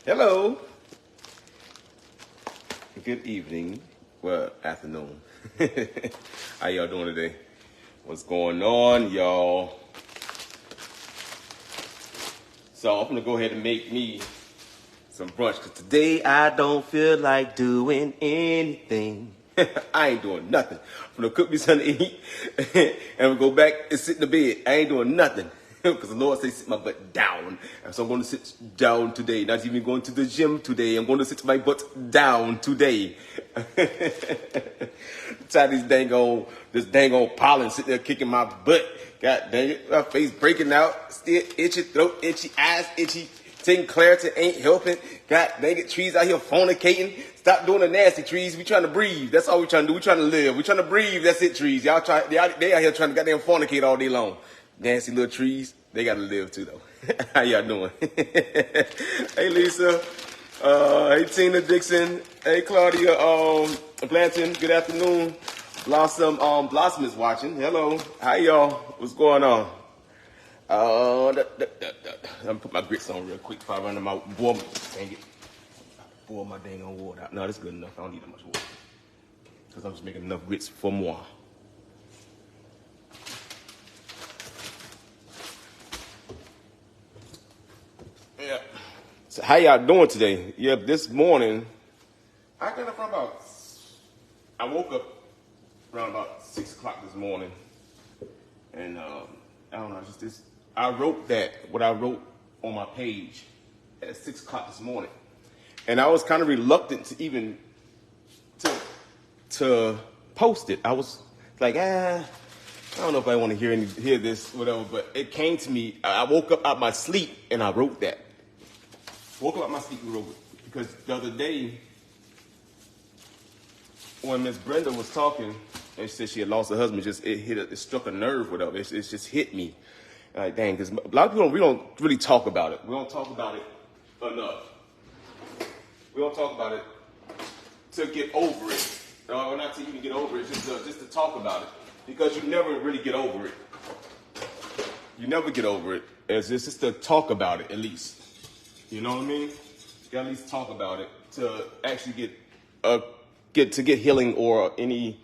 Hello. Good evening. Well, afternoon. How y'all doing today? What's going on, y'all? So I'm gonna go ahead and make me some brunch because today I don't feel like doing anything. I ain't doing nothing. I'm gonna cook me something to eat and we'll go back and sit in the bed. I ain't doing nothing. Because the Lord says sit my butt down. And so I'm going to sit down today. Not even going to the gym today. I'm going to sit my butt down today. Try this dang old pollen sitting there kicking my butt. God dang it. My face breaking out. Still itchy, throat itchy, eyes itchy. Taking clarity ain't helping. God dang it. Trees out here fornicating. Stop doing the nasty, trees. We trying to breathe. That's all we trying to do. We trying to live. We trying to breathe. That's it, trees. They out here trying to goddamn fornicate all day long. Nasty little trees, they gotta live too though. How y'all doing? Hey Lisa, hey Tina Dixon, hey Claudia Blanton, good afternoon. Blossom is watching. Hello, how y'all? What's going on? Let me put my grits on real quick before I run them out. Dang it. Boil my dang on water out. No, that's good enough. I don't need that much water. Because I'm just making enough grits for more. Yeah. So how y'all doing today? Yeah, this morning, I woke up around about 6 o'clock this morning. And I don't know, I wrote what I wrote on my page at 6 o'clock this morning. And I was kind of reluctant to even to post it. I was like, I don't know if I want to hear this, whatever, but it came to me. I woke up out my sleep and I wrote that. Woke up out my sleep and wrote it. Because the other day, when Miss Brenda was talking, and she said she had lost her husband, it struck a nerve, whatever. It just hit me. Like, dang, because a lot of people, we don't really talk about it. We don't talk about it enough. We don't talk about it to get over it. Or not to even get over it, just to talk about it. Because you never really get over it. You never get over it. It's just to talk about it, at least. You know what I mean? You gotta at least talk about it to actually get healing or any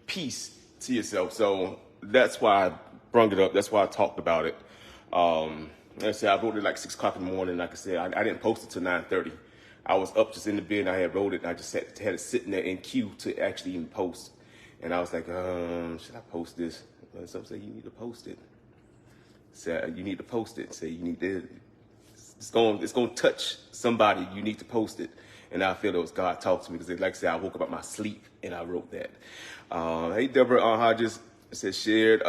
peace to yourself. So that's why I brung it up. That's why I talked about it. Like I said, I wrote it like 6 o'clock in the morning. Like I said, I didn't post it till 9:30. I was up just in the bed and I had wrote it and I just had it sitting there in queue to actually even post. And I was like, should I post this? And some say, you need to post it. Say, you need to post it. Say, you need to, it's going to touch somebody. You need to post it. And I feel it was God talking to me because, like I said, I woke up out my sleep and I wrote that. Hey, Deborah Hodges said shared.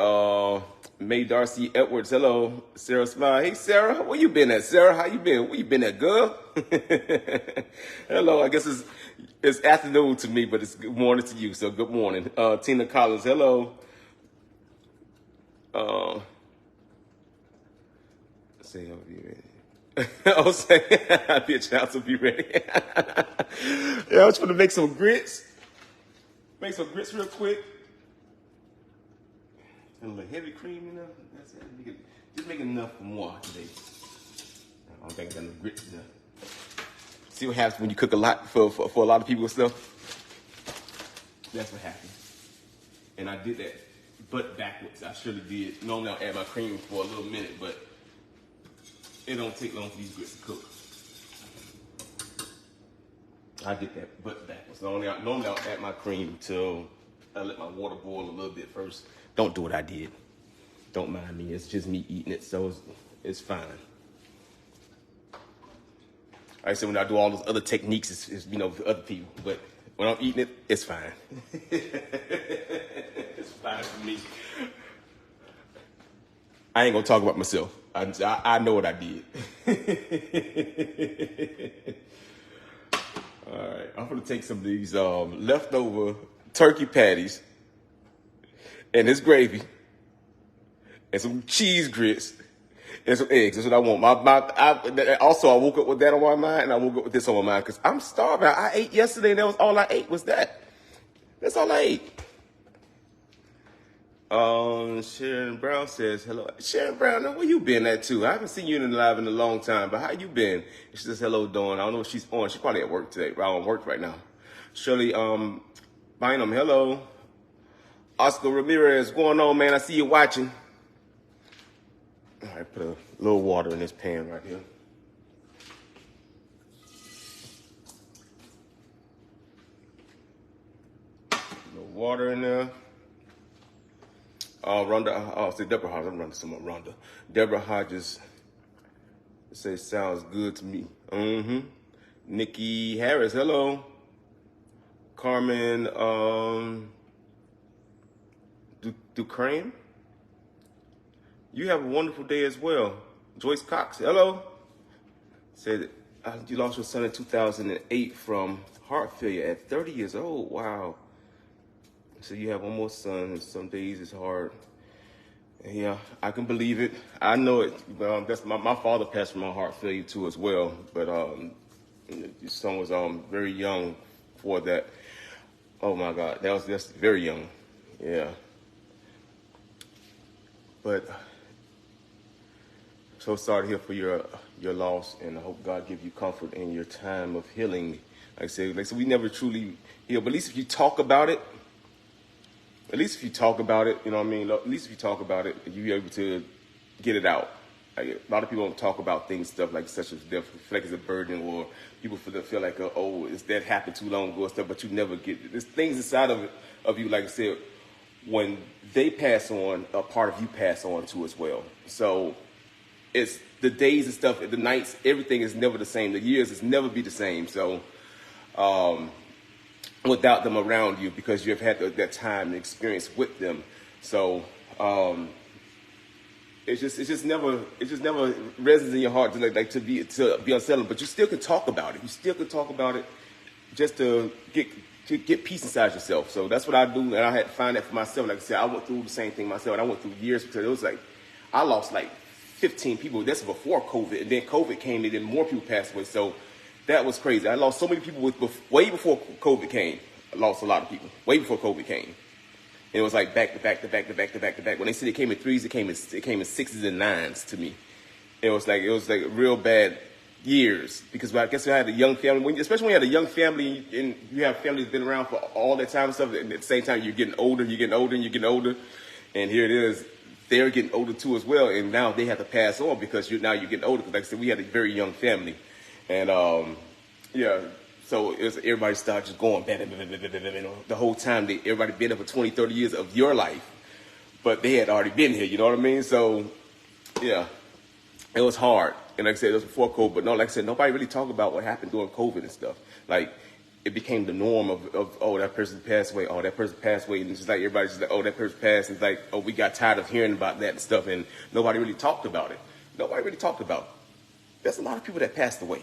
May Darcy Edwards, hello. Sarah Smile. Hey, Sarah, where you been at, Sarah? How you been? Where you been at, girl? Hello, I guess it's afternoon to me, but it's good morning to you, so good morning. Tina Collins, hello. Say, I'll be ready. I'll say, bitch, I'll be ready. Yeah, I was trying to make some grits. Make some grits real quick. And a little heavy cream, you know. That's it. Just make enough for more today. I don't think I got no grits enough. See what happens when you cook a lot for a lot of people and stuff? That's what happens. And I did that butt backwards. I surely did. Normally I'll add my cream for a little minute, but it don't take long for these grits to cook. I did that butt backwards. Normally I'll add my cream till I let my water boil a little bit first. Don't do what I did. Don't mind me. It's just me eating it, so it's fine. I said when I do all those other techniques, it's for other people. But when I'm eating it, it's fine. It's fine for me. I ain't gonna talk about myself. I know what I did. All right, I'm gonna take some of these leftover turkey patties and this gravy and some cheese grits and some eggs. That's what I want. Also, I woke up with that on my mind, and I woke up with this on my mind because I'm starving. I ate yesterday, and that was all I ate was that. That's all I ate. Sharon Brown says, hello. Sharon Brown, where you been at too? I haven't seen you in the live in a long time, but how you been? She says, hello, Dawn. I don't know if she's on. She's probably at work today. Right on work right now. Shirley, Bynum, hello. Oscar Ramirez, what's going on, man? I see you watching. All right, put a little water in this pan right here. A little water in there. Rhonda, I'll say Deborah Hodges. I'm running some of Rhonda. Deborah Hodges says, sounds good to me. Nikki Harris, hello. Carmen Ducrane, you have a wonderful day as well. Joyce Cox, hello. Said, you lost your son in 2008 from heart failure at 30 years old. Wow. So you have one more son, and some days it's hard. Yeah, I can believe it. I know it. That's my father passed from heart failure too as well. But his son was very young for that. Oh my God, that's very young. Yeah. But so sorry to hear for your loss, and I hope God give you comfort in your time of healing. Like I said, we never truly heal, but at least if you talk about it, you know what I mean? At least if you talk about it, you're able to get it out. Like, a lot of people don't talk about things, stuff like such as death, feel like it's a burden, or people feel like, oh, that happened too long ago and stuff, but you never get it. There's things inside of you, like I said, when they pass on, a part of you pass on too as well. So it's the days and stuff, the nights, everything is never the same. The years is never be the same. So without them around you, because you've had that time and experience with them. So it just never resonates in your heart to be unsettling. But you still can talk about it. You still can talk about it just to get peace inside yourself. So that's what I do, and I had to find that for myself. Like I said, I went through the same thing myself, and I went through years because it was like I lost like 15 people. That's before COVID, and then COVID came, and then more people passed away. So that was crazy. I lost so many people way before COVID came. I lost a lot of people way before COVID came. And it was like back to back to back to back to back to back. When they said it came in threes, it came in sixes and nines to me. It was like real bad years, because I guess I had a young family. Especially when you had a young family and you have family that's been around for all that time and stuff. And at the same time, you're getting older, and you're getting older. And here it is, they're getting older too as well. And now they have to pass on because now you're getting older. Because like I said, we had a very young family. And yeah, so everybody started just going the whole time. Everybody been there for 20, 30 years of your life, but they had already been here, you know what I mean? So yeah, it was hard. And like I said, it was before COVID, but no, like I said, nobody really talked about what happened during COVID and stuff. Like, it became the norm of oh, that person passed away, oh, that person passed away, and it's just like everybody's just like, oh, that person passed, and it's like, oh, we got tired of hearing about that and stuff, and nobody really talked about it. There's a lot of people that passed away.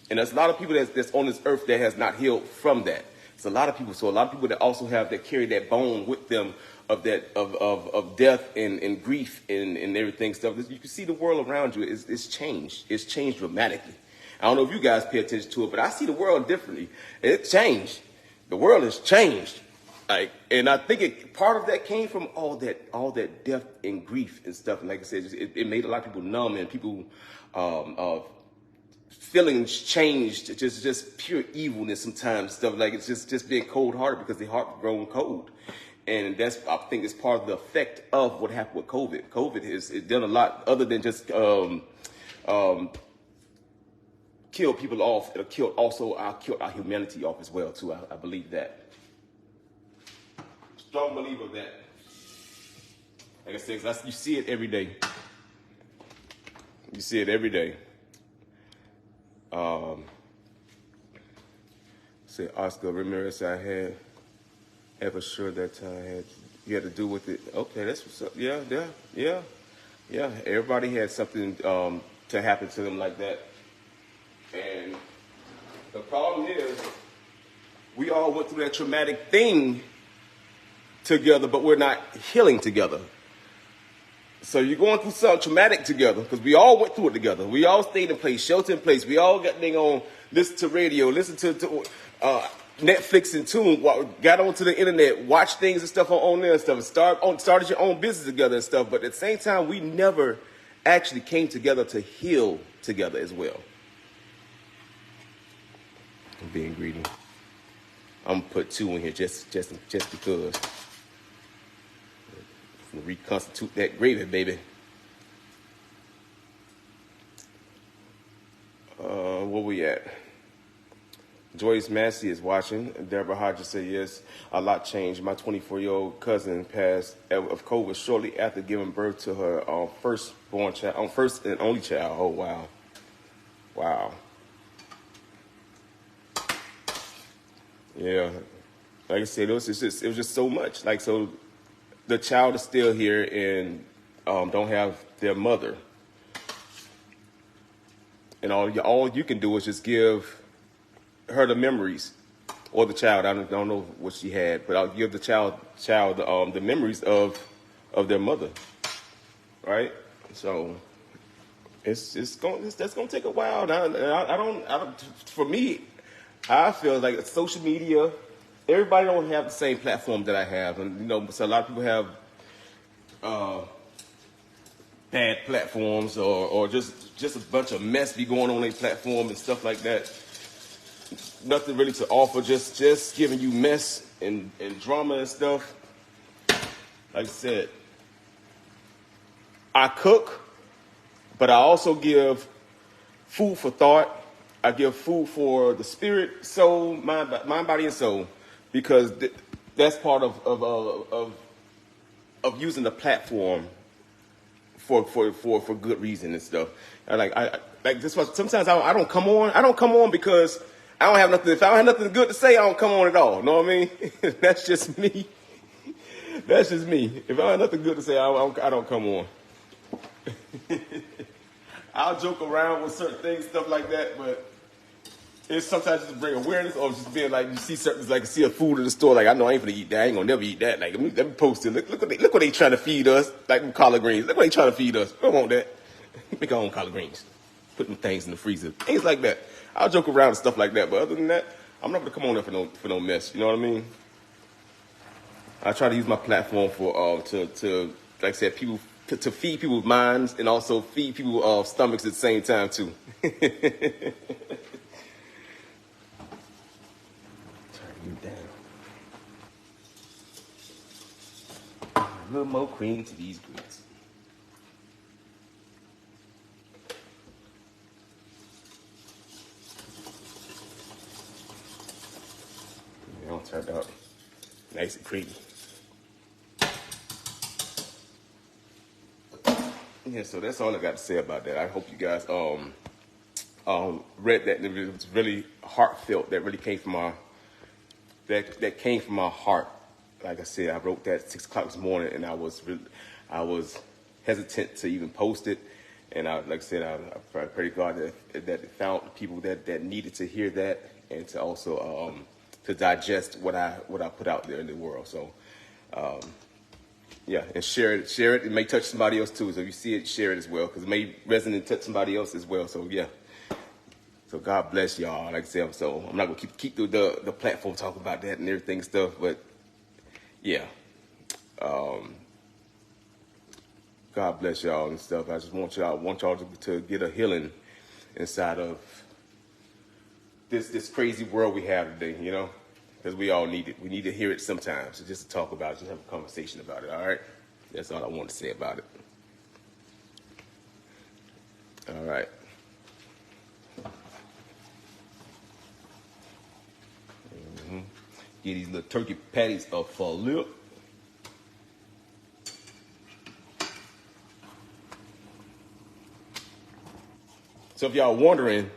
And there's a lot of people that's on this earth that has not healed from that. It's a lot of people. So a lot of people that also that carry that bone with them of death and grief and everything stuff. You can see the world around you is changed. It's changed dramatically. I don't know if you guys pay attention to it, but I see the world differently. It's changed. The world has changed. And I think part of that came from all that death and grief and stuff. And like I said, it made a lot of people numb, and people feelings changed, just pure evilness sometimes, stuff like it's just being cold-hearted because the heart grown cold. And I think it's part of the effect of what happened with COVID. COVID has done a lot other than just kill people off. It killed our humanity off as well too. I believe that. Strong believer of that. Like I said, you see it every day. You see it every day. Say Oscar Ramirez, I had for sure that time you had to do with it. Okay, that's what's up. Yeah. Everybody had something to happen to them like that. And the problem is, we all went through that traumatic thing together, but we're not healing together. So you're going through something traumatic together, because we all went through it together. We all stayed in place, shelter in place. We all got on, listen to radio, listen to Netflix and tune, got onto the internet, watched things and stuff on there and stuff, and started your own business together and stuff. But at the same time, we never actually came together to heal together as well. I'm being greedy. I'm gonna put 2 in here just because. I'm gonna reconstitute that gravy, baby. Where we at? Joyce Massey is watching. Deborah Hodges said, yes, a lot changed. My 24-year-old cousin passed of COVID shortly after giving birth to her firstborn child, first and only child. Oh, wow. Wow. Yeah. Like I said, it was just so much. Like, so the child is still here and don't have their mother. And all you can do is just give her the memories, or the child. I don't know what she had, but I'll give the child the memories of their mother, right? So that's gonna take a while. I don't. For me, I feel like social media. Everybody don't have the same platform that I have, and so a lot of people have bad platforms or just a bunch of mess be going on their platform and stuff like that. Nothing really to offer, just giving you mess and drama and stuff. Like I said, I cook, but I also give food for thought. I give food for the spirit, soul, mind, body, and soul, because that's part of using the platform for good reason and stuff. And like this was sometimes I don't come on. I don't come on because I don't have nothing. If I don't have nothing good to say, I don't come on at all. Know what I mean? That's just me. That's just me. If I have nothing good to say, I don't come on. I'll joke around with certain things, stuff like that, but it's sometimes just to bring awareness, or just being like, you see certain, like, see a food in the store, like, I know I ain't gonna eat that. I ain't gonna never eat that. Like, let me post it. Look what they trying to feed us. Like them collard greens. Look what they trying to feed us. We don't want that. Make our own collard greens. Put them things in the freezer. Things like that. I'll joke around and stuff like that, but other than that, I'm not gonna come on there for no mess. You know what I mean? I try to use my platform for to like I said, people to feed people's minds and also feed people's stomachs at the same time too. Turn you down. A little more cream to these grits. It all turned out nice and creamy. Yeah, so that's all I got to say about that. I hope you guys read that. It was really heartfelt. That really came from that came from my heart. Like I said, I wrote that at 6 o'clock this morning, and I was hesitant to even post it. And like I said, I pray to God that it found people that needed to hear that, and to also to digest what I put out there in the world. So. Yeah, and share it. It may touch somebody else too. So if you see it, share it as well, because it may resonate and touch somebody else as well. So yeah. So God bless y'all. Like I said, so I'm not gonna keep the platform talking about that and everything stuff, but yeah. God bless y'all and stuff. I just want y'all to get a healing inside of this crazy world we have today. You know. Because we all need it. We need to hear it sometimes. So just to talk about it, just have a conversation about it, all right? That's all I want to say about it. All right. Get these little turkey patties up for a lip. So if y'all wondering,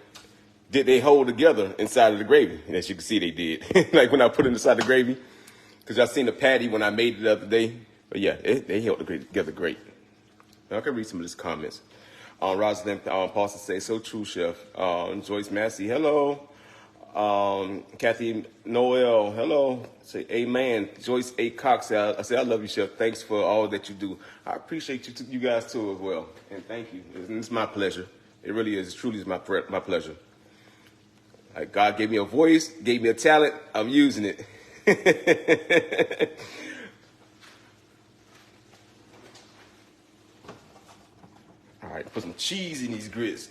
did they hold together inside of the gravy? And as you can see, they did. Like when I put it inside the gravy, because y'all seen the patty when I made it the other day. But yeah, they held together great. Now I can read some of these comments. Rosalind Paulson says, so true, Chef. Joyce Massey, hello. Kathy Noel, hello. Say, amen. Joyce A. Cox, I say, I love you, Chef. Thanks for all that you do. I appreciate you guys too as well. And thank you. It's my pleasure. It really is. It truly is my pleasure. Like God gave me a voice, gave me a talent. I'm using it. All right, put some cheese in these grits.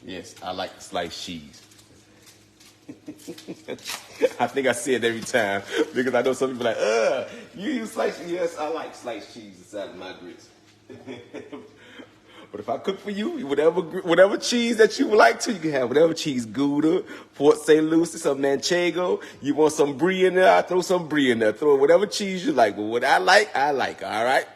Yes, I like sliced cheese. I think I say it every time because I know some people are like, you use sliced cheese. Yes, I like sliced cheese inside of my grits. But if I cook for you, whatever cheese that you would like to, you can have whatever cheese, Gouda, Port St. Lucie, some Manchego. You want some brie in there, I throw some brie in there. Throw whatever cheese you like. But what I like, all right?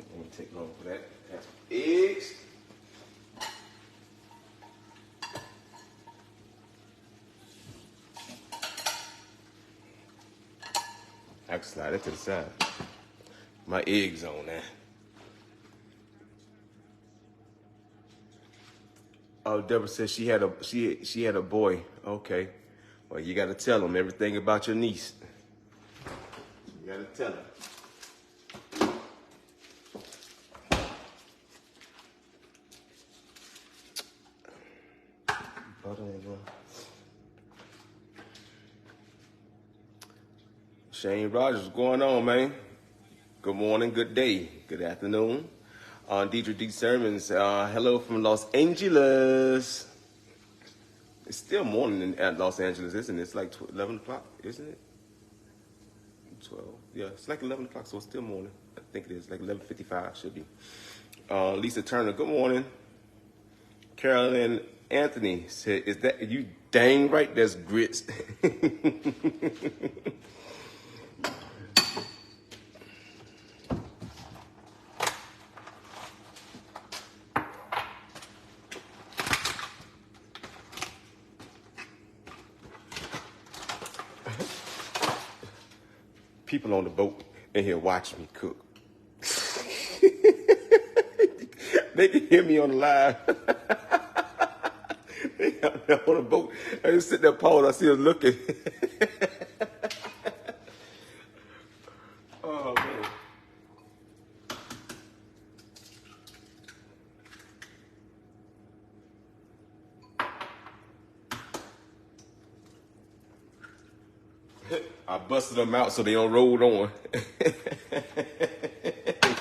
Let me take long for that. Add some eggs. I can slide it to the side. My eggs on there. Oh, Deborah said she had a boy. Okay. Well, you got to tell him everything about your niece. You got to tell him. Butter in there. Shane Rogers, what's going on, man? Good morning, good day, good afternoon. Deidre D. Sermons, hello from Los Angeles. It's still morning at Los Angeles, isn't it? It's like 11 o'clock, isn't it? 12. Yeah, it's like 11 o'clock, so it's still morning. I think it is, like 11:55 should be. Lisa Turner, good morning. Carolyn Anthony said, is that you dang right, that's grits. People on the boat in here watching me cook. They can hear me on the live. They out there on the boat. I just sit there paused. I see them looking. Oh, man. I busted them out so they don't roll on. They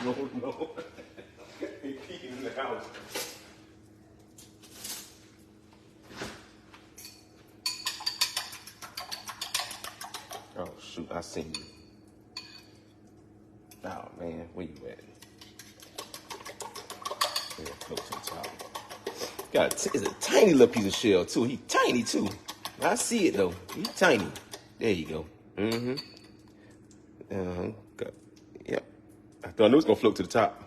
rolled on. They peeking in the house. Oh, shoot, I seen you. Oh, man, where you at? Yeah, close to the top. It's a tiny little piece of shell, too. He tiny, too. I see it, though. He's tiny. There you go. Mm-hmm. Yep. I thought I knew it was going to float to the top.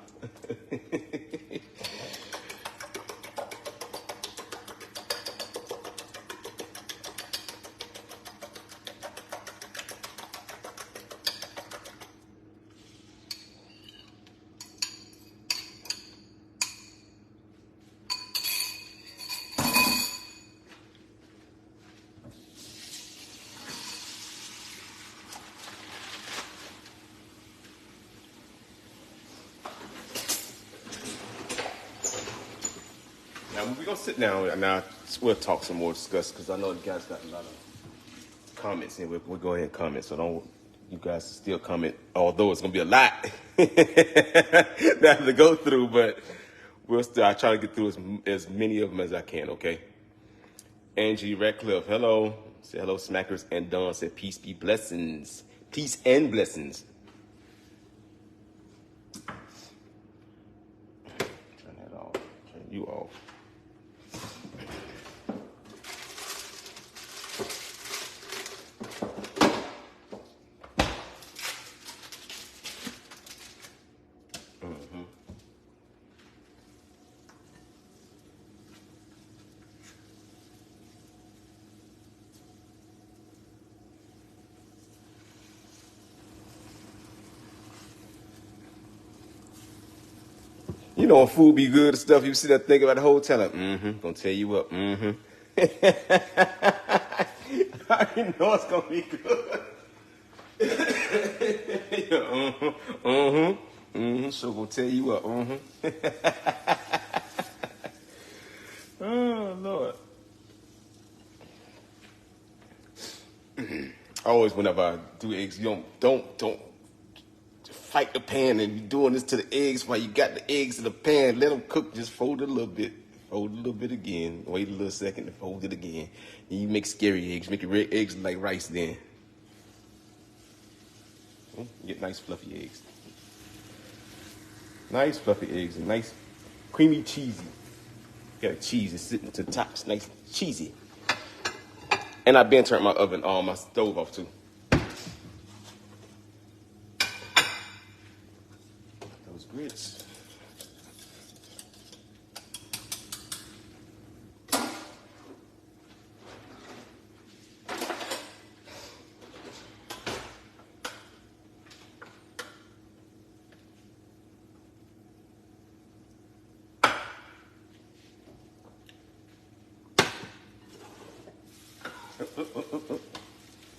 Now, we're going to sit down and now we'll talk some more, discuss, because I know you guys got a lot of comments, and we'll go ahead and comment. So you guys still comment, although it's going to be a lot that I have to go through, but I try to get through as many of them as I can, okay? Angie Radcliffe, hello. Say hello, Smackers. And Dawn said, peace be blessings. Peace and blessings. Turn that off. Turn you off. You know when food be good and stuff, you sit there thinking about the whole time, like, gonna tell you what, I already know it's gonna be good. So gonna tell you what, Oh, Lord. Always whenever I do eggs, you don't fight the pan and you're doing this to the eggs while you got the eggs in the pan. Let them cook, just fold it a little bit. Fold it a little bit again. Wait a little second and fold it again. And you make scary eggs. Make your red eggs like rice then. Get nice fluffy eggs. Nice fluffy eggs and nice creamy cheesy. Got a cheese that's sitting to the top. It's nice cheesy. And I've been turning my oven on, my stove off too. Those grits.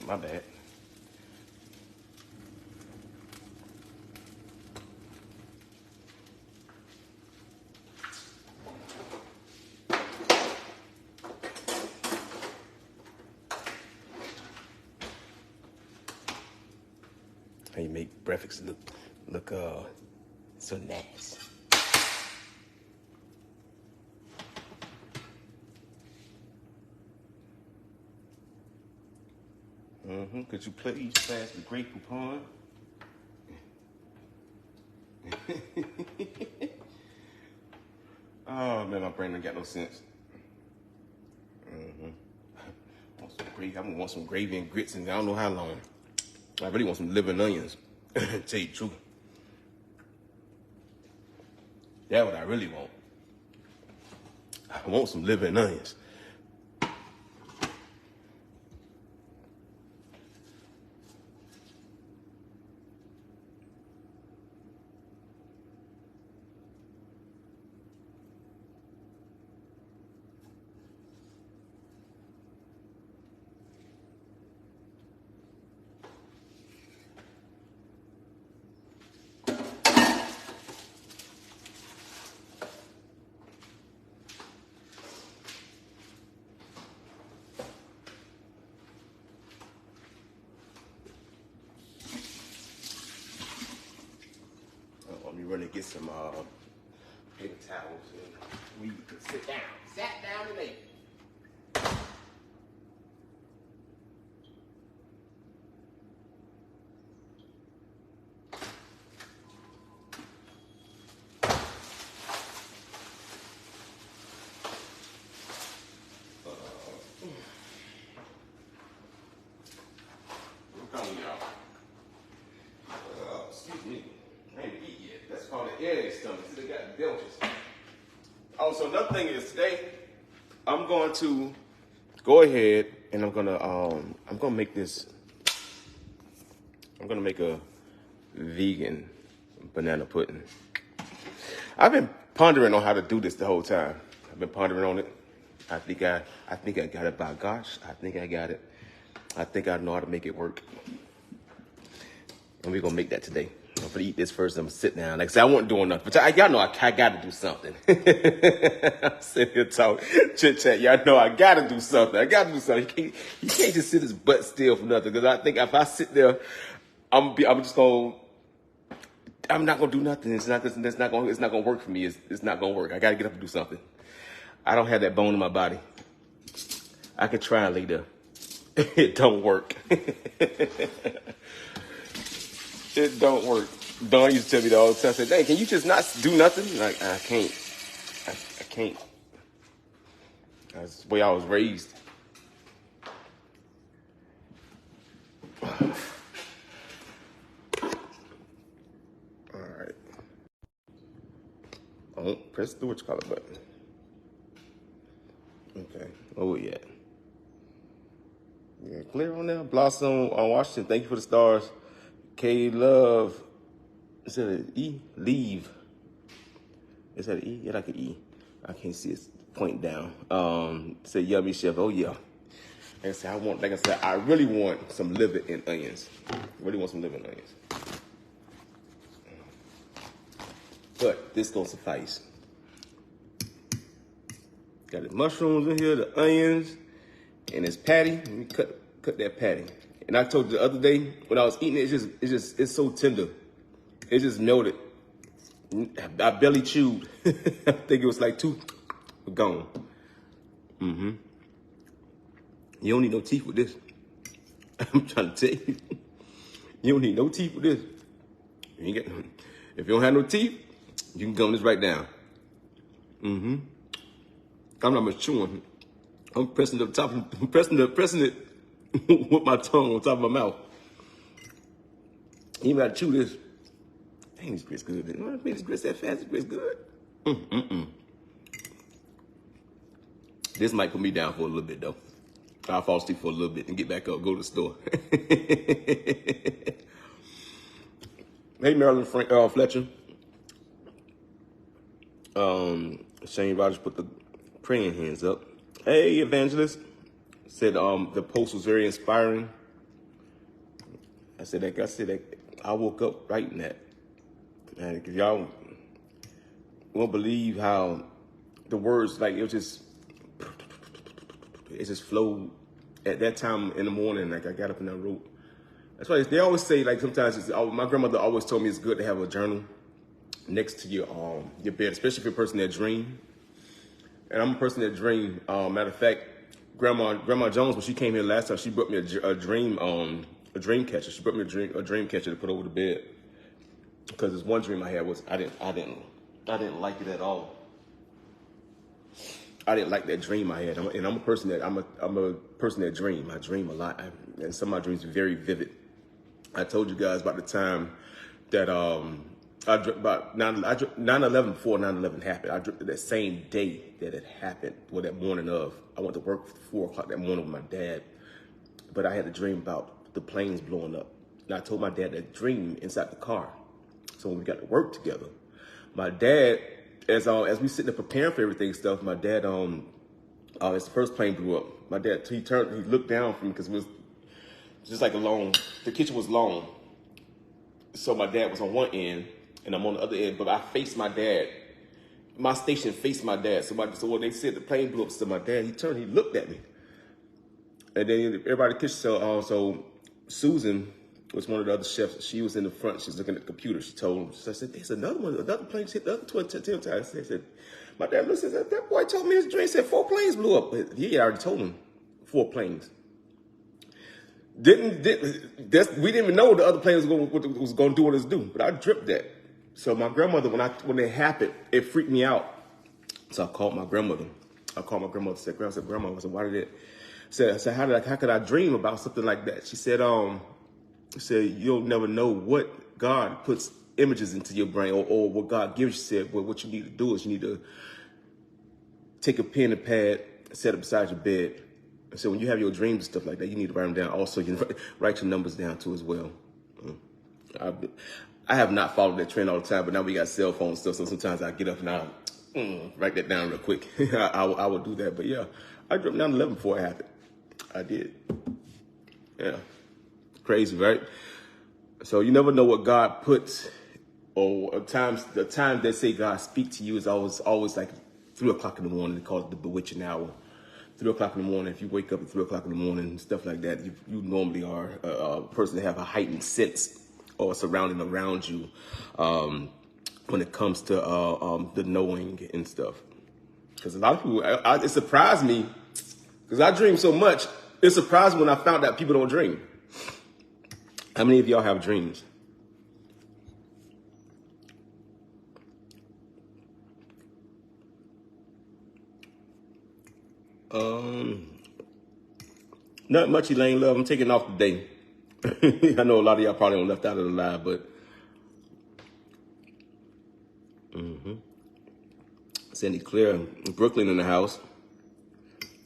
My bad. How you make breakfast look so nice. Could you please pass the Grey Poupon? Oh man, my brain ain't got no sense. Want some gravy? I'm gonna want some gravy and grits, and I don't know how long. I really want some liver and onions. Tell you the truth. That's what I really want. I want some liver and onions. Let me run and get some paper towels and we can sit down. Sat down and ate. Come y'all. Excuse me. I ain't eat yet. That's called an egg stomach. See, they got belches. Oh, so another thing is today, I'm going to go ahead and I'm gonna make this. I'm gonna make a vegan banana pudding. I've been pondering on how to do this the whole time. I've been pondering on it. I think I got it by gosh. I think I got it. I think I know how to make it work. And we're gonna make that today. I'm gonna eat this first. I'm gonna sit down. Like I said, I wasn't doing nothing, but y'all know I gotta do something. I'm sitting here talking chit chat. Y'all know I gotta do something. I gotta do something. You can't just sit his butt still for nothing. Because I think if I sit there, I'm not gonna do nothing. It's not gonna work for me. It's not gonna work. I gotta get up and do something. I don't have that bone in my body. I could try and lay there. It don't work. It don't work. Dawn used to tell me that all the time. I said, "Dang, can you just not do nothing?" Like I can't. I can't. That's the way I was raised. All right. Oh, press the whatchamacallit button. Okay. Where we at? Yeah, clear on there. Blossom on Washington. Thank you for the stars. K Love. Is it an E? Leave. Is that an E? Yeah, like an E. I can't see it point down. Say yummy chef. Oh yeah. Like I said, I really want some liver and onions. Really want some liver and onions. But this gonna suffice. Got the mushrooms in here, the onions, and this patty. Let me cut that patty. And I told you the other day when I was eating it, it's so tender. It just melted. I barely chewed. I think it was like two gone. Mm-hmm. You don't need no teeth with this. I'm trying to tell you. You don't need no teeth with this. If you don't have no teeth, you can gum this right down. Mm-hmm. I'm not much chewing. I'm pressing it with my tongue on top of my mouth. You gotta chew this. Dang, this grits good. I made this grits that fast. This grits good. This might put me down for a little bit though. I'll fall asleep for a little bit and get back up, go to the store. Hey, Marilyn Fletcher. Shane Rogers put the praying hands up. Hey, Evangelist. Said the post was very inspiring. I said that I woke up writing that. And if y'all won't believe how the words, like, it just flowed at that time in the morning. Like, I got up and I wrote. That's why they always say, like, sometimes my grandmother always told me it's good to have a journal next to your bed, especially if you're a person that dream. And I'm a person that dream. Matter of fact, Grandma Jones, when she came here last time, she brought me a dream catcher. She brought me a dream catcher to put over the bed. Because this one dream I had was I didn't like it at all. I didn't like that dream I had, I'm a person that dream. I dream a lot, and some of my dreams are very vivid. I told you guys about the time that about 9/11 before 9/11 happened. I dreamt that same day that it happened, or that morning of. I went to work at 4 o'clock that morning with my dad, but I had a dream about the planes blowing up, and I told my dad that dream inside the car. So when we got to work together, my dad, as we sitting there preparing for everything stuff, my dad, as the first plane blew up, my dad, he looked down from me because it was just like the kitchen was long. So my dad was on one end and I'm on the other end, but I faced my dad. My station faced my dad. So when they said the plane blew up, so my dad, he turned, he looked at me. And then everybody in the kitchen, so Susan was one of the other chefs. She was in the front. She was looking at the computer. She told him, so I said, there's another plane hit the other 10 times. I said, my dad looked and said, that boy told me his dream said 4 planes blew up. But he already told him 4 planes. We didn't even know the other plane was going to do what it was doing. But I dripped that. So my grandmother, when it happened, it freaked me out. So I called my grandmother. And said, Grandma, I said, why did it? I said, how could I dream about something like that? She said, you'll never know what God puts images into your brain or what God gives you. Said, well, what you need to do is you need to take a pen and pad, set it beside your bed. So when you have your dreams and stuff like that, you need to write them down. Also, you write your numbers down too as well. I have not followed that trend all the time, but now we got cell phone stuff. So sometimes I get up and I write that down real quick. I will do that. But yeah, I dreamt 9/11 before it happened. I did. Yeah. Crazy, right? So you never know what God puts, or the time they say God speak to you is always like 3 o'clock in the morning. They call it the bewitching hour. 3 o'clock in the morning. If you wake up at 3 o'clock in the morning and stuff like that, you normally are a person that have a heightened sense or surrounding around you when it comes to the knowing and stuff. Because a lot of people, it surprised me because I dream so much. It surprised me when I found out people don't dream. How many of y'all have dreams? Not much, Elaine Love. I'm taking off today. I know a lot of y'all probably left out of the live, but Sandy Claire, Brooklyn in the house.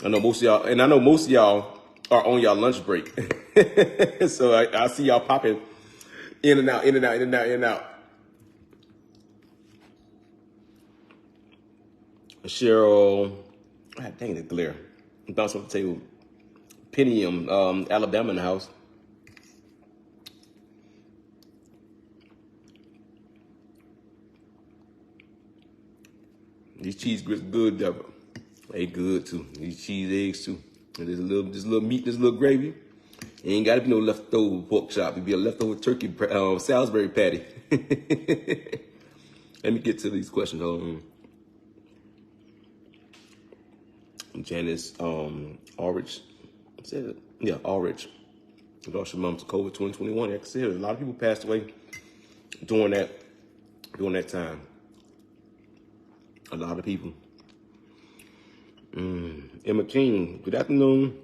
I know most of y'all are on y'all lunch break. So I see y'all popping in and out. Cheryl, God dang it, glare. Bounce off the table. Penny, Alabama in the house. These cheese grits good, Deborah. They good too. These cheese eggs too. And there's a little meat, there's a little gravy. It ain't gotta be no leftover pork chop. It'd be a leftover turkey Salisbury patty. Let me get to these questions. Janice, Ulrich, said it. Yeah, Ulrich. Lost your mom to COVID 2021. Like I said, a lot of people passed away during that time. A lot of people. Emma King, good afternoon.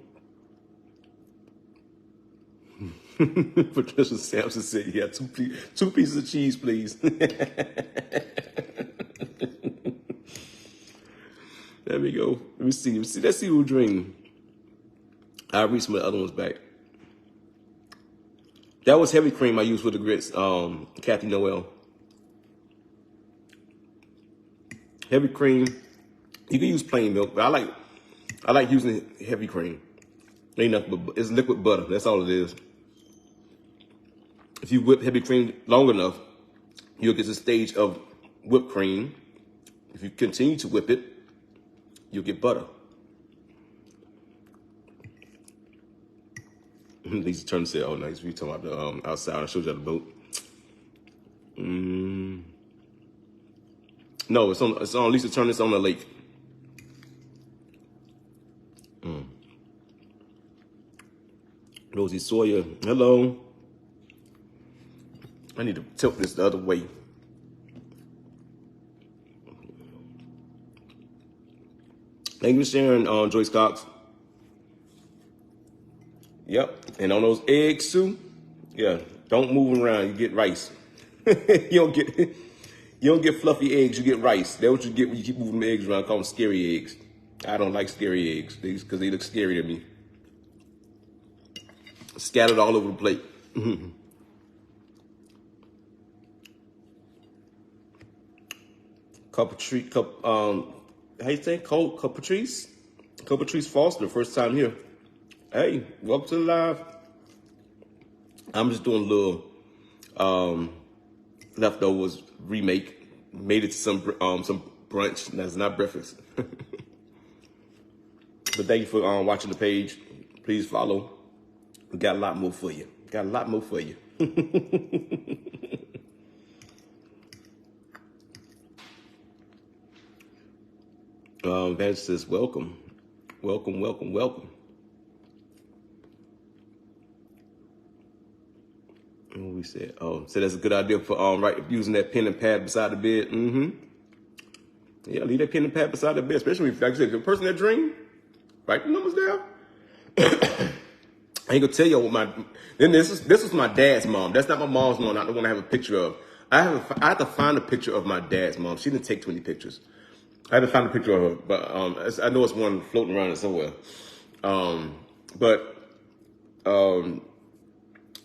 Patricia Sampson said, yeah, two pieces of cheese, please. There we go. Let me see. Let's see who dream. I'll read some of the other ones back. That was heavy cream I used with the grits, Kathy Noel. Heavy cream. You can use plain milk, but I like using heavy cream. Ain't nothing but it's liquid butter. That's all it is. If you whip heavy cream long enough, you'll get to the stage of whipped cream. If you continue to whip it, you'll get butter. Lisa Turner said, "Oh, nice. We talking about the outside. I showed you the boat." No, it's on Lisa Turner. It's on the lake. Rosie Sawyer, hello. I need to tilt this the other way. Thank you for sharing, Joyce Cox. Yep, and on those eggs too. Yeah, don't move them around. You get rice. You don't get fluffy eggs. You get rice. That's what you get when you keep moving the eggs around. I call them scary eggs. I don't like scary eggs because they look scary to me. Scattered all over the plate. How you say? Patrice Foster, first time here. Hey, welcome to the live. I'm just doing a little leftovers remake. Made it to some brunch. That's not breakfast. But thank you for watching the page. Please follow. We got a lot more for you. Vanessa says, welcome. What we said? Oh, so that's a good idea for using that pen and pad beside the bed. Yeah, leave that pen and pad beside the bed, especially if, like I said, the person that dream, write the numbers down. I ain't gonna tell you what this was my dad's mom. That's not my mom's mom. I don't want to have a picture of. I have to find a picture of my dad's mom. She didn't take too many pictures. I had to find a picture of her, but I know it's one floating around somewhere.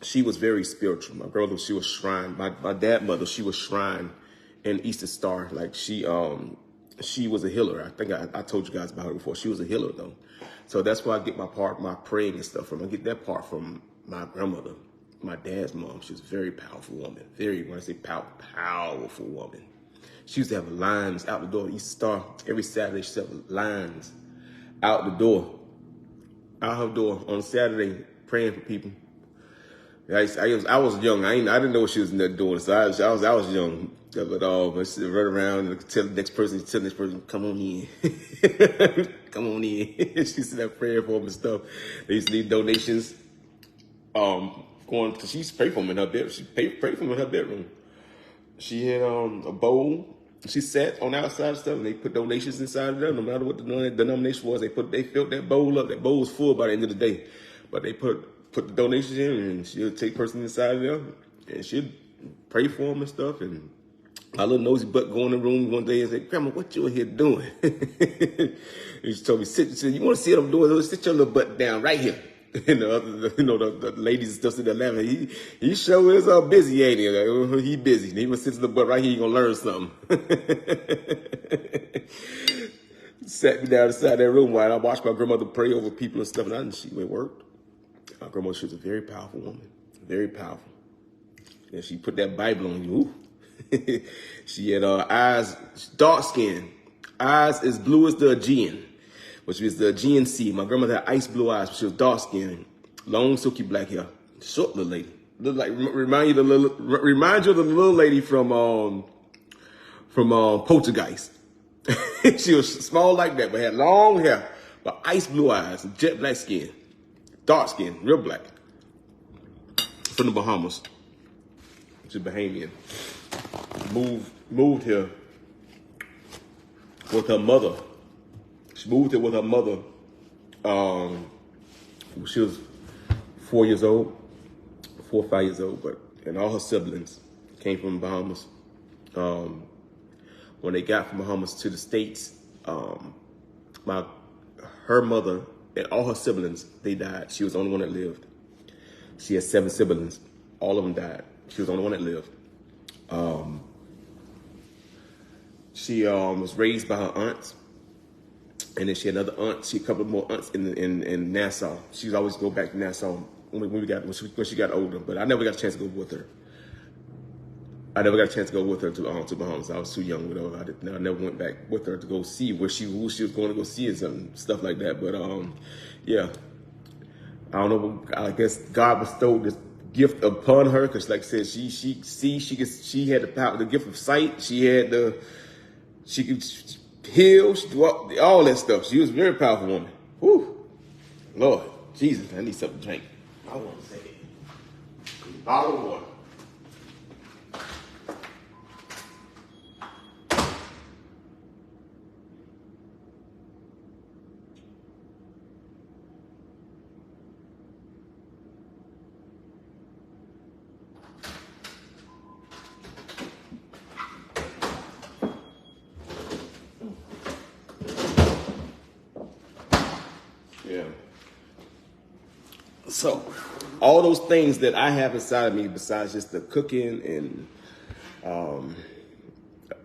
She was very spiritual. My grandmother, she was shrine. My dad's mother, she was shrine in Eastern Star. Like she was a healer. I think I told you guys about her before. She was a healer though. So that's where I get my praying and stuff from. I get that part from my grandmother, my dad's mom. She was a very powerful woman. When I say powerful woman. She used to have lines out the door. East Star, every Saturday, she used to have lines out the door. Out her door on Saturday, praying for people. I was young. I didn't know what she was in there doing. So I was young. But she run around and tell the next person, come on in. Come on in. She used to have praying for them and stuff. They used to need donations. Because she used to pray for them in her bedroom. She prayed for them in her bedroom. She had a bowl. She sat on the outside and stuff, and they put donations inside of there. No matter what the denomination was, they filled that bowl up. That bowl was full by the end of the day. But they put the donations in, and she'll take person inside of there, and she'd pray for them and stuff. And my little nosy butt go in the room one day and say, "Grandma, what you here doing?" And she told me, "Sit. You want to see what I'm doing? Sit your little butt down right here." And the ladies and stuff sitting there laughing. He sure is busy, ain't he? Like, he busy. He was sitting the butt right here. He gonna learn something. sat me down inside that room while I watched my grandmother pray over people and stuff, and she went worked. My grandmother, she was a very powerful woman, very powerful. And she put that Bible on you. Ooh. She had eyes, dark skin, eyes as blue as the Aegean, which was the Aegean Sea. My grandmother had ice blue eyes, but she was dark skinned, long silky black hair, short little lady. Look like remind you of the little lady from Poltergeist. She was small like that, but had long hair, but ice blue eyes, jet black skin, dark skin, real black. From the Bahamas. She's Bahamian. Moved here with her mother. She moved here with her mother. She was 4 years old, 4 or 5 years old, and all her siblings came from Bahamas. When they got from Bahamas to the States, her mother and all her siblings, they died. She was the only one that lived. She had 7 siblings. All of them died. She was the only one that lived. She was raised by her aunts, and then she had another aunt. She had a couple more aunts in Nassau. She would always go back to Nassau when she got older, but I never got a chance to go with her. I never got a chance to go with her to Bahamas. I was too young, whatever. I never went back with her to go see who she was going to go see and stuff like that. But yeah, I don't know. I guess God bestowed this gift upon her because, like I said, she had the power, the gift of sight. She could heal, she do all that stuff. She was a very powerful woman. Whew, Lord Jesus, I need something to drink. I want to say a bottle of water. Yeah. So, all those things that I have inside of me, besides just the cooking and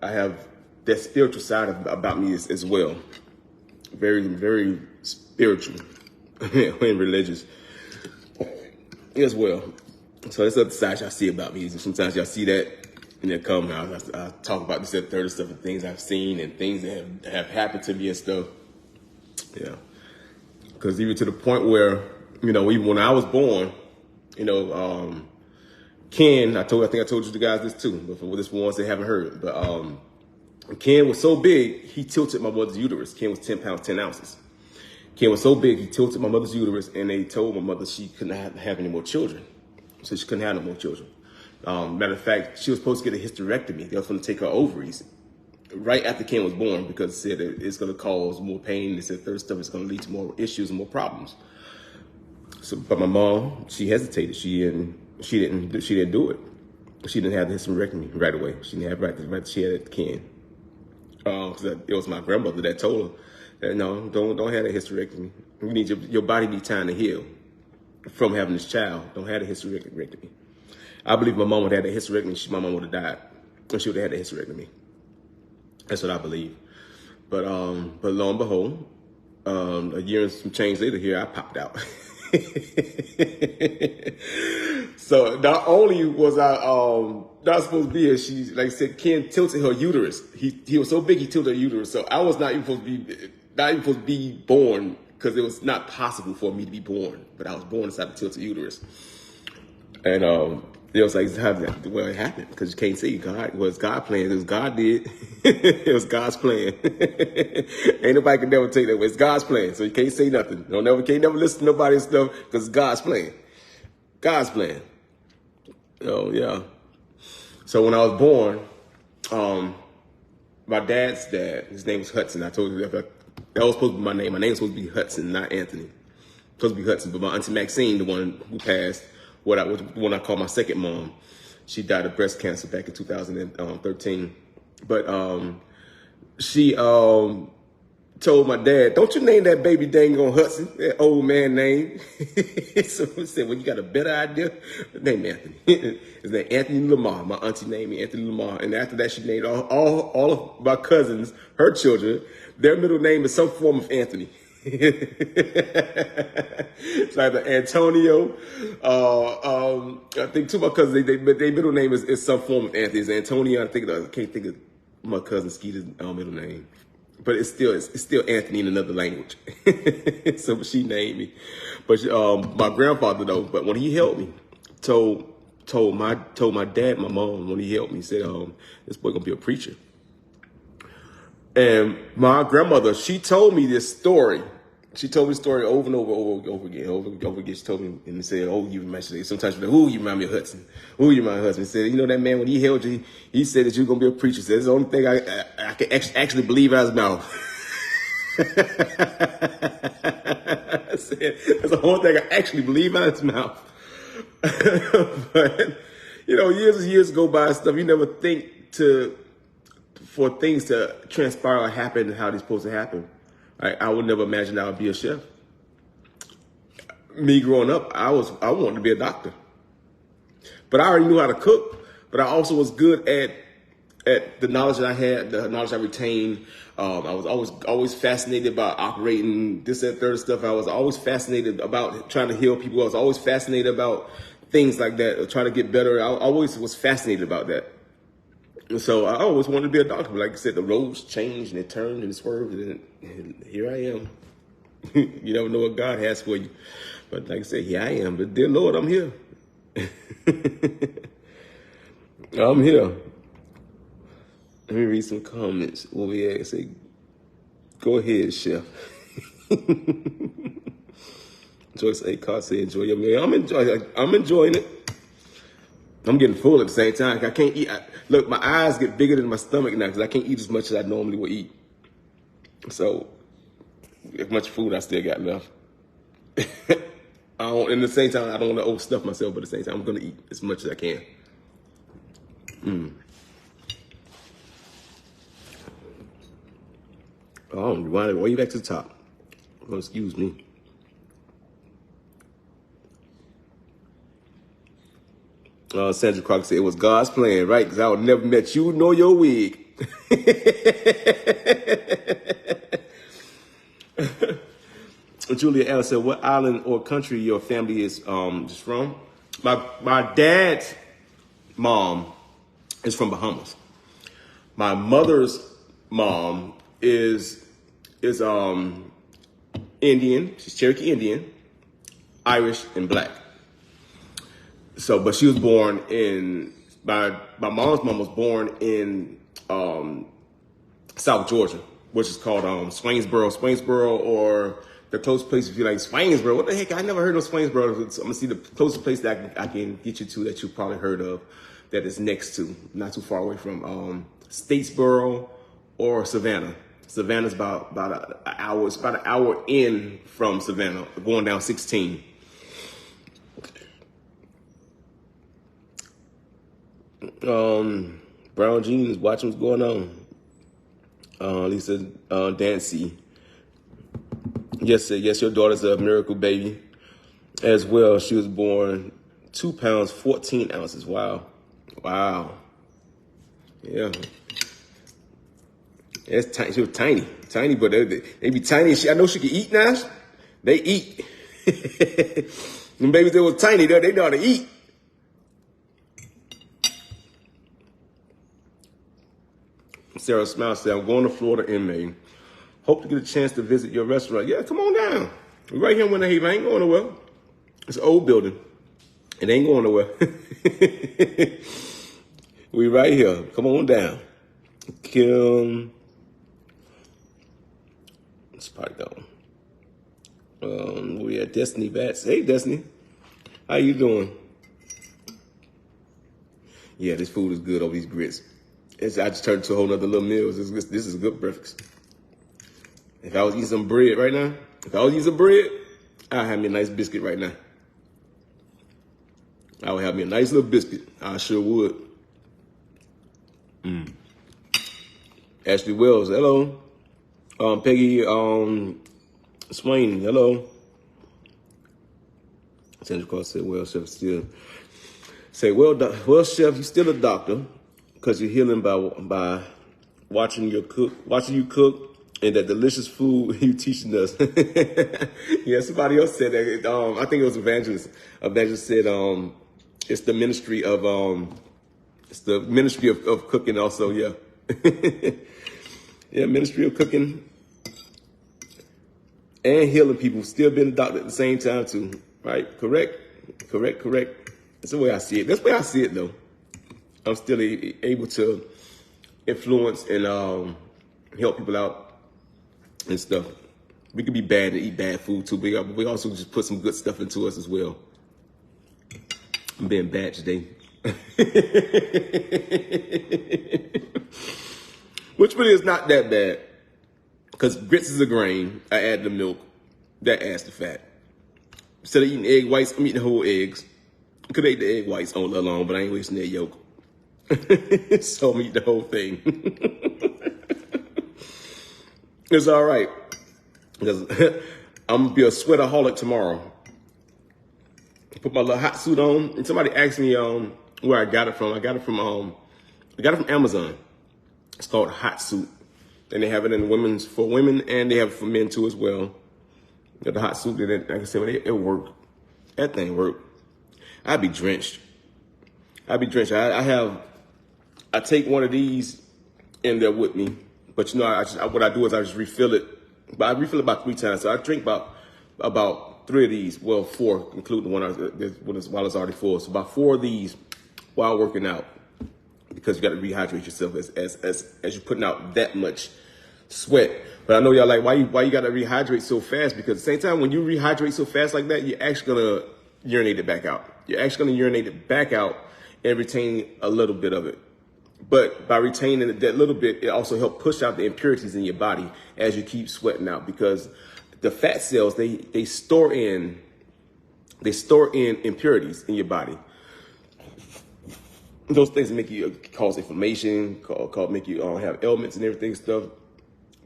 I have that spiritual side about me as well. Very, very spiritual and religious as well. So that's the other side y'all see about me. Sometimes y'all see that and then come out. I talk about this and third of stuff and things I've seen and things that have happened to me and stuff. Yeah. Because even to the point where, even when I was born, Ken, I think I told you guys this too, but for this ones that haven't heard, but Ken was so big, he tilted my mother's uterus. Ken was 10 pounds, 10 ounces. Ken was so big, he tilted my mother's uterus, and they told my mother she couldn't have any more children. So she couldn't have no more children. Matter of fact, she was supposed to get a hysterectomy. They was going to take her ovaries right after Ken was born because it said it's going to cause more pain. They said third stuff is going to lead to more issues and more problems. So, but my mom, she hesitated. She didn't do it. She didn't have the hysterectomy right away. She didn't have right. She had it Ken. Because it was my grandmother that told her that no, don't have a hysterectomy. You need your body need time to heal from having this child. Don't have a hysterectomy. I believe my mom would have had a hysterectomy. My mom would have died, and she would have had a hysterectomy. That's what I believe. But lo and behold, a year and some change later, here I popped out. So not only was I not supposed to be here, she, like I said, Ken tilted her uterus. He was so big he tilted her uterus. So I was not even supposed to be born because it was not possible for me to be born. But I was born inside the tilted uterus. And it was like, well, it happened because you can't see God. It was God's plan. It was God did. It was God's plan. Ain't nobody can never take that away. It's God's plan. So you can't say nothing. Can't never listen to nobody's stuff because it's God's plan. God's plan. Oh, yeah. So when I was born, my dad's dad, his name was Hudson. I told you that was supposed to be my name. My name was supposed to be Hudson, not Anthony. Supposed to be Hudson. But my auntie Maxine, the one who passed, the one I call my second mom, she died of breast cancer back in 2013. But she told my dad, don't you name that baby dang on Hudson, that old man name. So he said, well, you got a better idea? Name Anthony. His name Anthony Lamar. My auntie named me Anthony Lamar. And after that, she named all of my cousins, her children, their middle name is some form of Anthony. It's either Antonio. I think two of my cousins, their middle name is some form of Anthony. It's Antonio. I can't think of my cousin Skeeter's middle name. But it's still Anthony in another language. So she named me. But my grandfather though, but when he helped me, told my dad, my mom, when he helped me, he said, this boy gonna be a preacher. And my grandmother, she told me this story. She told me the story over and over again. She told me and said, "Oh, you remind me." Sometimes she's like, "Who you remind me of Hudson? Who you remind me of Hudson?" He said, "You know that man when he held you, he said that you're gonna be a preacher." He said, "That's the only thing I can actually believe out of his mouth." I said, "That's the only thing I actually believe out of his mouth." But years and years go by and stuff. You never think for things to transpire or happen how they're supposed to happen. I would never imagine I would be a chef. Me growing up, I wanted to be a doctor. But I already knew how to cook, but I also was good at the knowledge that I had, the knowledge I retained. I was always fascinated by operating this, that, third stuff. I was always fascinated about trying to heal people. I was always fascinated about things like that, trying to get better. I always was fascinated about that. So I always wanted to be a doctor. But like I said, the roads changed and it turned and it swerved, and here I am. You never know what God has for you. But like I said, here I am. But dear Lord, I'm here. I'm here. Let me read some comments. What we at? Say, go ahead, chef. Joyce A. Carr say, enjoy your meal. I'm enjoying it. I'm getting full at the same time. I can't eat. Look, my eyes get bigger than my stomach now because I can't eat as much as I normally would eat. So, as much food I still got left. In the same time, I don't want to overstuff myself, but at the same time, I'm going to eat as much as I can. Oh, you want it way back to the top. Oh, excuse me. Sandra Crocker said it was God's plan, right? Because I would never met you nor your wig. Julia Allen said, what island or country your family is just from? My dad's mom is from Bahamas. My mother's mom is Indian. She's Cherokee Indian, Irish, and black. So, but she was born my mom's mom was born in South Georgia, which is called Swainsboro, or the closest place if you like Swainsboro. What the heck? I never heard of Swainsboro. I'm gonna see the closest place that I can get you to that you probably heard of that is next to, not too far away from Statesboro or Savannah. Savannah's about an hour. It's about an hour in from Savannah, going down 16. Brown jeans, watching what's going on. Lisa Dancy. Yes, your daughter's a miracle baby as well. She was born 2 pounds, 14 ounces. Wow. Yeah. It's tiny. She was tiny, but they be tiny. I know she can eat now. They eat. Them babies that was tiny, they know how to eat. Sarah Smiles said, I'm going to Florida in May. Hope to get a chance to visit your restaurant. Yeah, come on down. We're right here in Winter Haven. I ain't going nowhere. It's an old building. It ain't going nowhere. We right here. Come on down. Kim. It's probably that one. We at Destiny Bats. Hey, Destiny. How you doing? Yeah, this food is good over these grits. I just turned it to a whole nother little meal. This is a good breakfast. If I was eating some bread right now, I'd have me a nice biscuit right now. I would have me a nice little biscuit. I sure would. Ashley Wells, hello. Peggy Swain, hello. Sandra Cross said, well, Chef, still. Say, well, Chef, you're still a doctor because you're healing by watching you cook, and that delicious food you teaching us. Yeah, somebody else said that. I think it was Evangelist. Evangelist said, it's the ministry of cooking also. Yeah, yeah, ministry of cooking and healing people. Still being a doctor at the same time too. Right? Correct. That's the way I see it. That's the way I see it, though. I'm still able to influence and help people out and stuff. We could be bad and eat bad food too, but we also just put some good stuff into us as well. I'm being bad today. Which really is not that bad. Because grits is a grain. I add the milk. That adds the fat. Instead of eating egg whites, I'm eating whole eggs. I could eat the egg whites all alone, but I ain't wasting that yolk. So I'm eating the whole thing. It's all right. Because I'm going to be a sweataholic tomorrow. Put my little hot suit on. And somebody asked me where I got it from. I got it from Amazon. It's called Hot Suit. And they have it for women, and they have it for men too as well. Got the hot suit, and like I said, it worked. That thing worked. I'd be drenched. I take one of these in there with me, but you know, what I do is I just refill it. But I refill it about 3 times. So I drink about 3 of these. Well, 4, including the one while it's already full. So about 4 of these while working out, because you got to rehydrate yourself as you're putting out that much sweat. But I know y'all like, why you got to rehydrate so fast? Because at the same time, when you rehydrate so fast like that, you're actually gonna urinate it back out. You're actually gonna urinate it back out and retain a little bit of it. But by retaining that little bit, it also helps push out the impurities in your body as you keep sweating out, because the fat cells, they store in impurities in your body. Those things make you cause inflammation, make you have ailments and everything stuff.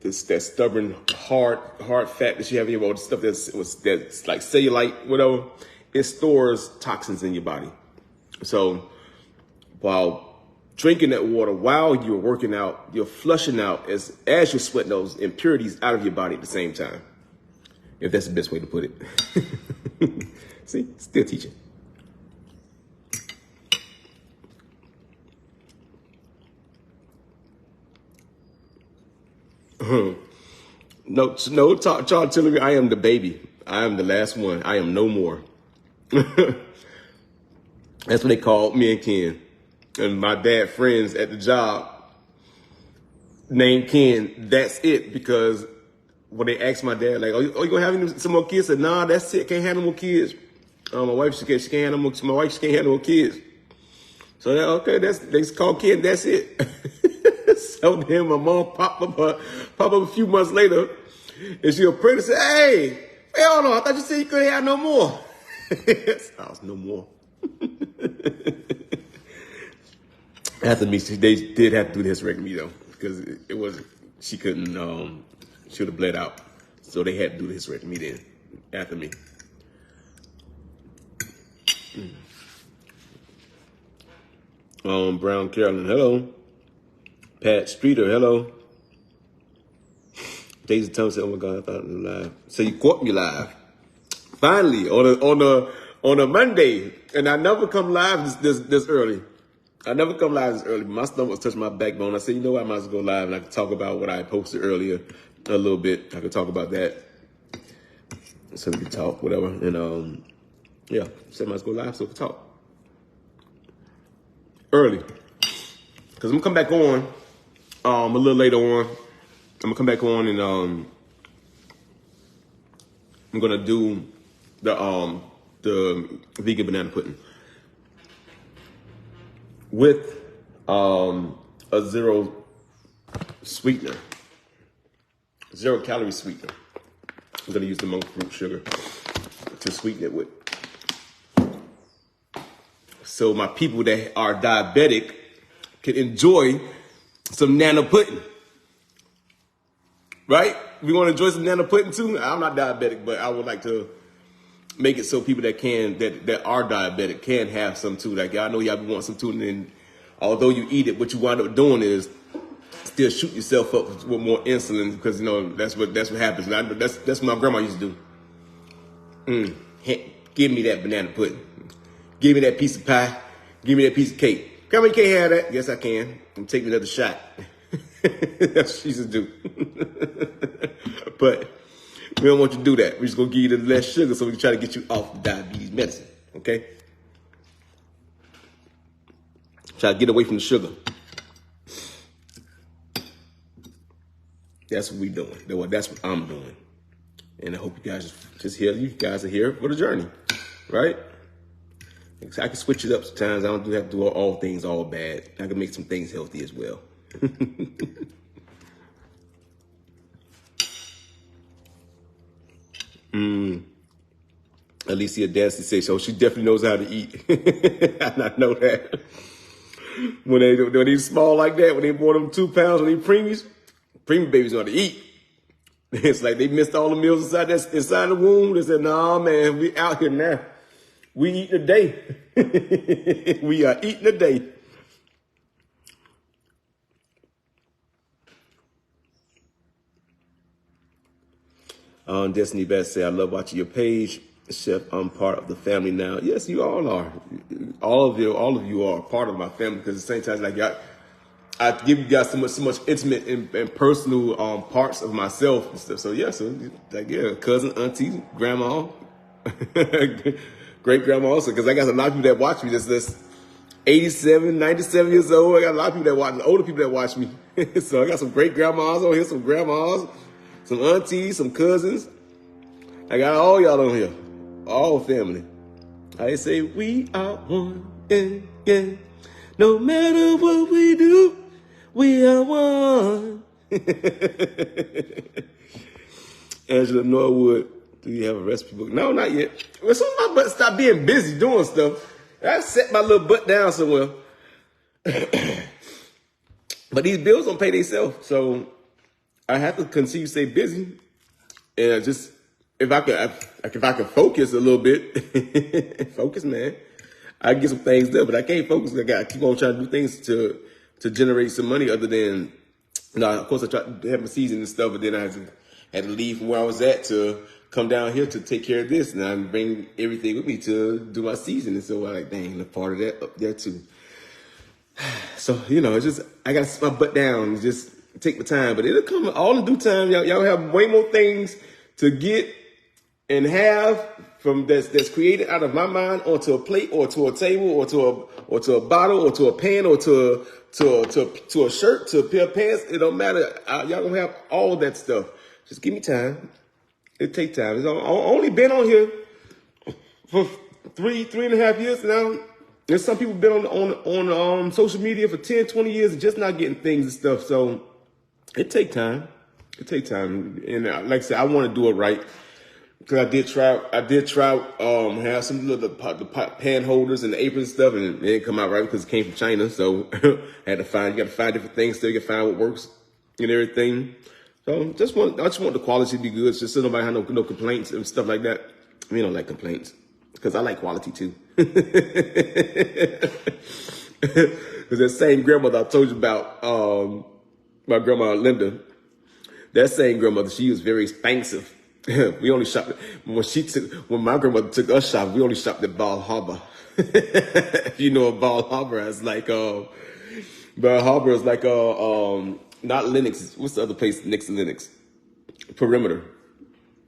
That stubborn hard fat that you have in your body, stuff that's like cellulite, whatever. It stores toxins in your body. So while drinking that water while you're working out, you're flushing out as you're sweating those impurities out of your body at the same time. If that's the best way to put it. See, still teaching. No, Charles telling me I am the baby. I am the last one. I am no more. That's what they called me and Ken. And my dad friends at the job named Ken. That's it, because when they asked my dad, like, "Are you gonna have some more kids?" I said, "Nah, that's it. Can't have no more kids." My wife, she can't have no more. My wife, she can't have no more kids. So okay, they called Ken. That's it. So then my mom popped up a few months later, and she was pregnant and said, "Hey, hold on, I thought you said you couldn't have no more." I was no more. After me, they did have to do the hysterectomy though, because it wasn't, she couldn't, she would have bled out. So they had to do the hysterectomy then, after me. Brown Carolyn, hello. Pat Streeter, hello. Daisy Thomas said, "Oh my God, I thought it was live." So you caught me live. Finally, on a Monday, and I never come live this early. I never come live this early, but my stomach was touching my backbone. I said, you know what, I might as well go live, and I can talk about what I posted earlier a little bit. I could talk about that. So we can talk, whatever. And yeah, said I might as well go live so we can talk. Early. Because I'm gonna come back on a little later on. I'm gonna come back on and I'm gonna do the vegan banana pudding with a 0 sweetener, 0 calorie sweetener. I'm gonna use the monk fruit sugar to sweeten it with. So my people that are diabetic can enjoy some nano pudding. right? We want to enjoy some banana pudding too. I'm not diabetic, but I would like to make it so people that are diabetic can have some too. Like, I know y'all be wanting some too, and then although you eat it, what you wind up doing is still shoot yourself up with more insulin, because that's what happens. And that's what my grandma used to do. Give me that banana pudding. Give me that piece of pie. Give me that piece of cake. Grandma, you can't have that. Yes, I can. And take me another shot. That's what she used to do. But we don't want you to do that. We're just going to give you the less sugar so we can try to get you off the diabetes medicine. Okay? Try to get away from the sugar. That's what we're doing. That's what I'm doing. And I hope you guys you guys are here for the journey. Right? I can switch it up sometimes. I don't have to do all things all bad. I can make some things healthy as well. Alicia Dancy says so. She definitely knows how to eat. And I know that. When they small like that, when they bought them 2 pounds, when they preemies babies know how to eat. It's like they missed all the meals inside the womb. They said, "Nah, man, we out here now. We eating a day." We are eating a day. Destiny Best say, "I love watching your page, Chef. I'm part of the family now." Yes, you all are. All of you are part of my family, because at the same time, like I give you guys so much intimate and personal parts of myself and stuff. So yeah, cousin, auntie, grandma, great grandma also, because I got a lot of people that watch me that's 87, 97 years old. I got a lot of people that watch, older people that watch me. So I got some great grandmas on here, some grandmas, some aunties, some cousins. I got all y'all on here, all family. I say we are one, yeah. No matter what we do, we are one. Angela Norwood, do you have a recipe book? No, not yet. As soon as my butt stop being busy doing stuff, I set my little butt down somewhere. But these bills don't pay themselves, so I have to continue to stay busy. And if I could focus a little bit, focus, man, I can get some things done. But I can't focus. I got to keep on trying to do things to generate some money, other than, of course, I tried to have my season and stuff, but then I had to leave from where I was at to come down here to take care of this, and I bring everything with me to do my season. And so I'm like, dang, a part of that up there too. So, it's just, I got to sit my butt down and just take my time, but it'll come all in due time. Y'all have way more things to get and have from that's created out of my mind onto a plate or to a table or to a bottle or to a pan or to a shirt, to a pair of pants. It don't matter. Y'all gonna have all that stuff. Just give me time. It takes time. I've only been on here for 3.5 years now. There's some people been on social media for 10, 20 years and just not getting things and stuff. So it takes time. It takes time. And like I said, I want to do it right. Because I did try have some of the pan holders and the aprons and stuff, and it didn't come out right because it came from China. So I had to you got to find different things so you can find what works and everything. So I just want the quality to be good, just so nobody have no complaints and stuff like that. We don't like complaints because I like quality too. Because that same grandmother I told you about, my grandma Linda, that same grandmother, she was very expensive. We only shopped when my grandmother took us shopping. We only shopped at Bal Harbor. If you know what Bal Harbor is like, Bal Harbor is like not Lenox. What's the other place next to Lenox? Perimeter.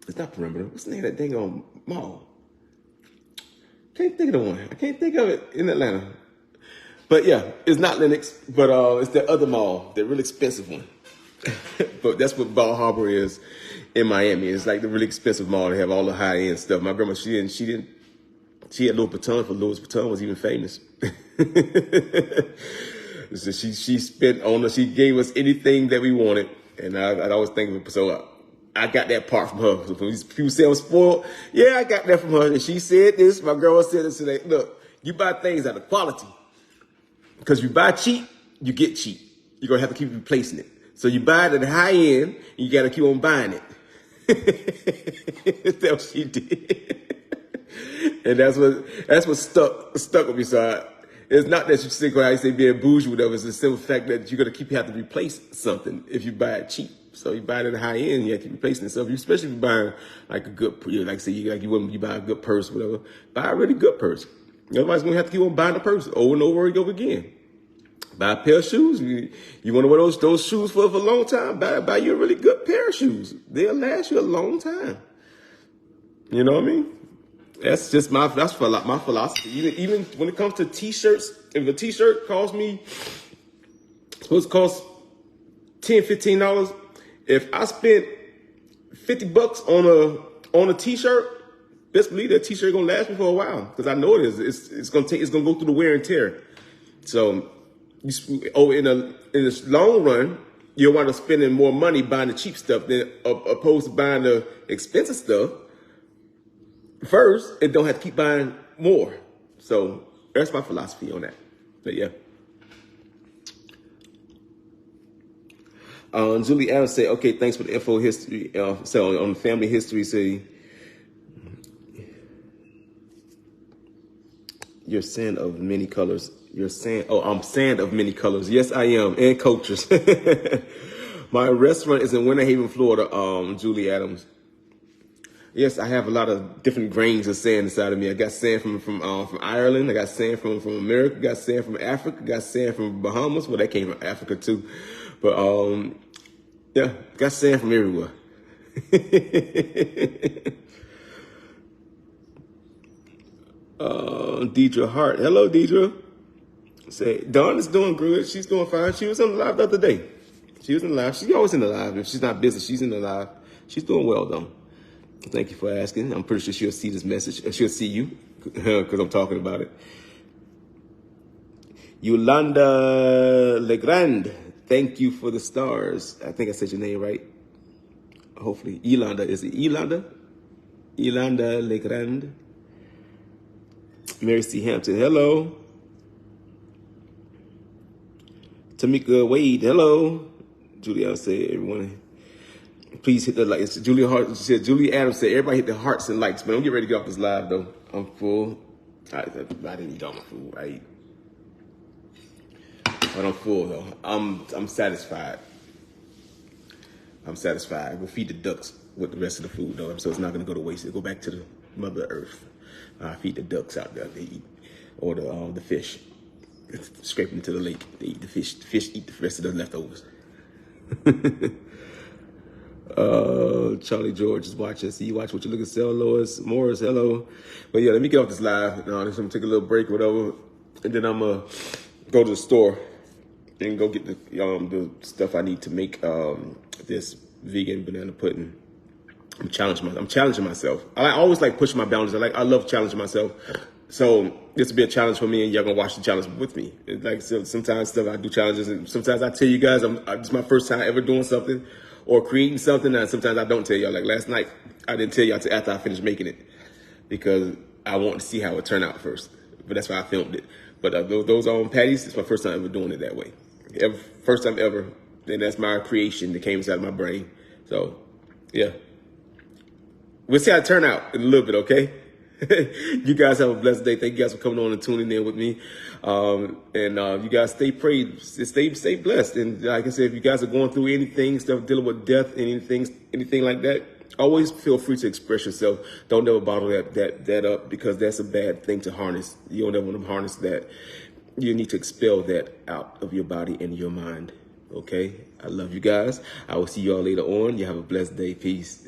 It's not Perimeter. What's the name of that dang on mall? Can't think of the one. I can't think of it in Atlanta. But yeah, it's not Lenox, but it's the other mall, the really expensive one. But that's what Bal Harbor is in Miami. It's like the really expensive mall. They have all the high end stuff. My grandma, she had Louis Vuitton, for Louis Vuitton was even famous. So she spent on us. She gave us anything that we wanted, and I'd always think of it. So I got that part from her. So when people say I'm spoiled, yeah, I got that from her. And she said this. My grandma said this today. Look, you buy things out of quality, because if you buy cheap, you get cheap. You're gonna have to keep replacing it. So you buy it at the high end, you got to keep on buying it. That's what she did. And that's what stuck with me. So it's not that you think I say being bougie, whatever. It's the simple fact that you're gonna have to replace something if you buy it cheap. So you buy it at the high end, you have to keep replacing it. So especially if you're buying like a good, like say you buy a good purse, whatever. Buy a really good purse. Otherwise, gonna have to keep on buying the purse over and over again. Buy a pair of shoes. You want to wear those shoes for a long time? Buy you a really good pair of shoes. They'll last you a long time. You know what I mean? That's just my philosophy. Even when it comes to t-shirts, if a t-shirt costs me, supposed to cost $10, $15. If I spent $50 on a t-shirt, best believe that t-shirt gonna last me for a while because I know it is. It's gonna go through the wear and tear. So, in the long run, you'll wind up spending more money buying the cheap stuff than opposed to buying the expensive stuff first and don't have to keep buying more. So that's my philosophy on that. But yeah. Julie Adams said, okay, thanks for the info history. So on the family history, say, you're sand of many colors. I'm sand of many colors. Yes, I am. And cultures. My restaurant is in Winter Haven, Florida, Julie Adams. Yes, I have a lot of different grains of sand inside of me. I got sand from Ireland. I got sand from America. I got sand from Africa. I got sand from Bahamas. Well, that came from Africa too. But yeah, got sand from everywhere. Deidre Hart. Hello, Deidre. Say Dawn is doing good. She's doing fine. She was on the live the other day. She was in the live. She's always in the live. If she's not busy, she's in the live. She's doing well though. Thank you for asking. I'm pretty sure she'll see this message. She'll see you because I'm talking about it. Yolanda Legrand, thank you for the stars. I think I said your name right. Hopefully. Yolanda. Is it Yolanda? Yolanda Legrand. Mary C. Hampton. Hello. Tamika Wade. Hello. Julia said, everyone. Please hit the like. It's Julie Adams said, everybody hit the hearts and likes. But I'm getting ready to get off this live, though. I'm full. I didn't eat all my food. I eat. But I'm full, though. I'm satisfied. I'm satisfied. We'll feed the ducks with the rest of the food, though. So it's not going to go to waste. It'll go back to the Mother Earth. Feed the ducks out there. They eat. Or the fish. Scrape them to the lake. They eat the fish. The fish eat the rest of the leftovers. Charlie George is watching. See you watch what you look at. Sell Lois Morris. Hello. But yeah, let me get off this live. I'm just gonna take a little break, whatever, and then I'm gonna go to the store and go get the stuff I need to make this vegan banana pudding. I'm challenging myself. I always like pushing my boundaries. I love challenging myself. So this will be a challenge for me, and y'all gonna watch the challenge with me. Sometimes stuff I do challenges, and sometimes I tell you guys it's my first time ever doing something or creating something, and sometimes I don't tell y'all. Like last night, I didn't tell y'all till after I finished making it because I wanted to see how it turned out first. But that's why I filmed it. But those patties, it's my first time ever doing it that way. First time ever, and that's my creation that came inside of my brain. So yeah, we'll see how it turn out in a little bit, okay? You guys have a blessed day. Thank you guys for coming on and tuning in with me. You guys stay prayed, stay blessed. And like I said, if you guys are going through anything, stuff dealing with death, anything like that, always feel free to express yourself. Don't ever bottle that up because that's a bad thing to harness. You don't ever want to harness that. You need to expel that out of your body and your mind. Okay? I love you guys. I will see you all later on. You have a blessed day. Peace.